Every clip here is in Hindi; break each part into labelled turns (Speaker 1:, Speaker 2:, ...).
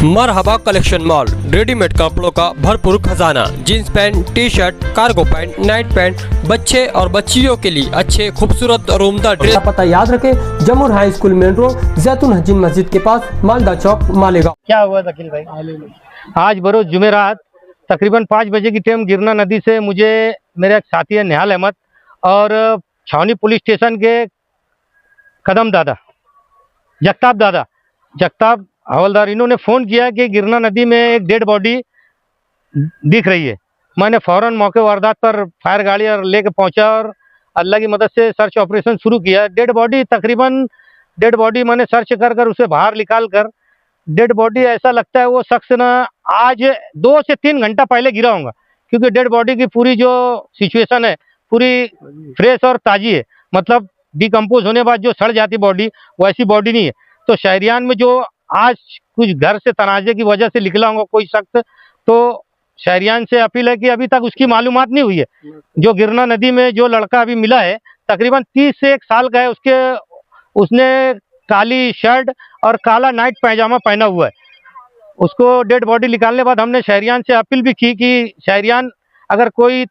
Speaker 1: मरहबा कलेक्शन मॉल, रेडीमेड कपड़ों का भरपूर खजाना। Jeans pant, T shirt, cargo pant, night pant, बच्चे और बच्चियों के लिए अच्छे खूबसूरत और उम्दा ड्रेस।
Speaker 2: पता याद रखें, जमुर हाई स्कूल मेन रोड, जैतून हजीन मस्जिद के पास, मालदा चौक, मालेगांव।
Speaker 3: क्या हुआ अखिल भाई? आज बरोज जुमेरात तकरीबन 5 बजे की टाइम गिरना नदी से मुझे मेरा एक साथी है निहाल अहमद और छावनी पुलिस स्टेशन के कदम दादा जगताप हवलदार, इन्होंने फ़ोन किया कि गिरना नदी में एक डेड बॉडी दिख रही है। मैंने फ़ौरन मौके वारदात पर फायर गाड़ी और लेके पहुंचा और अल्लाह की मदद से सर्च ऑपरेशन शुरू किया। डेड बॉडी मैंने सर्च कर उसे बाहर निकाल कर, डेड बॉडी ऐसा लगता है वो शख्स ना आज 2 से 3 घंटा पहले गिरा होगा, क्योंकि डेड बॉडी की पूरी जो सिचुएशन है पूरी फ्रेश और ताज़ी है। मतलब डिकम्पोज होने के बाद जो सड़ जाती बॉडी वैसी बॉडी नहीं है। तो शहरियान में जो आज कुछ घर से तनाजे की वजह से निकला होगा कोई शख्स, तो शहरियान से अपील है कि अभी तक उसकी मालूमात नहीं हुई है। जो गिरना नदी में जो लड़का अभी मिला है तकरीबन 30 से 1 साल का है। उसने काली शर्ट और काला नाइट पैजामा पहना हुआ है। उसको डेड बॉडी निकालने के बाद हमने शहरियान से अपील भी की कि शहरियान अगर कोई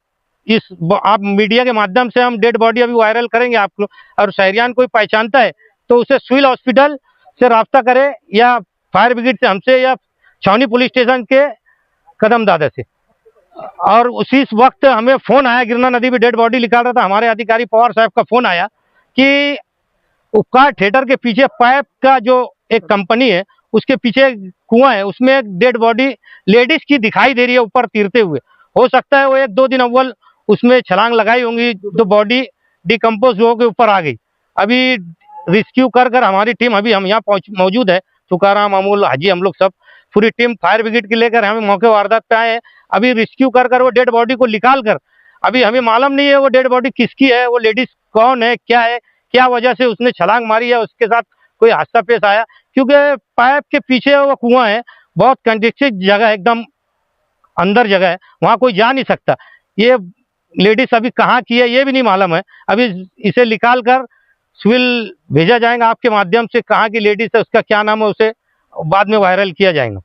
Speaker 3: आप मीडिया के माध्यम से हम डेड बॉडी अभी वायरल करेंगे आपको, और शहरियान कोई पहचानता है तो उसे सिविल हॉस्पिटल से राब्ता करे या फायर ब्रिगेड से हमसे या छावनी पुलिस स्टेशन के कदम दादा से। और उसी वक्त हमें फ़ोन आया, गिरना नदी में डेड बॉडी निकाल रहा था, हमारे अधिकारी पवार साहब का फ़ोन आया कि उपकार थिएटर के पीछे पाइप का जो एक कंपनी है उसके पीछे कुआं है, उसमें एक डेड बॉडी लेडीज की दिखाई दे रही है ऊपर तीरते हुए। हो सकता है वो 1-2 दिन अव्वल उसमें छलांग लगाई होंगी तो बॉडी डिकम्पोज होकर ऊपर आ गई। अभी रेस्क्यू कर हमारी टीम अभी हम यहाँ मौजूद है, तुकाराम, अमूल, हाजी, हम लोग सब पूरी टीम फायर ब्रिगेड की लेकर हमें मौके वारदात पे आए हैं। अभी रेस्क्यू कर वो डेड बॉडी को निकाल कर, अभी हमें मालूम नहीं है वो डेड बॉडी किसकी है, वो लेडीज कौन है, क्या वजह से उसने छलांग मारी है, उसके साथ कोई हादसा पेश आया। क्योंकि पाइप के पीछे वो कुआं है, बहुत कंजेस्टेड जगह है, एकदम अंदर जगह है, वहाँ कोई जा नहीं सकता। ये लेडीज अभी कहाँ की है ये भी नहीं मालूम है। अभी इसे निकाल कर सिविल भेजा जाएगा आपके माध्यम से, कहाँ की लेडीज है, उसका क्या नाम है, उसे बाद में वायरल किया जाएगा।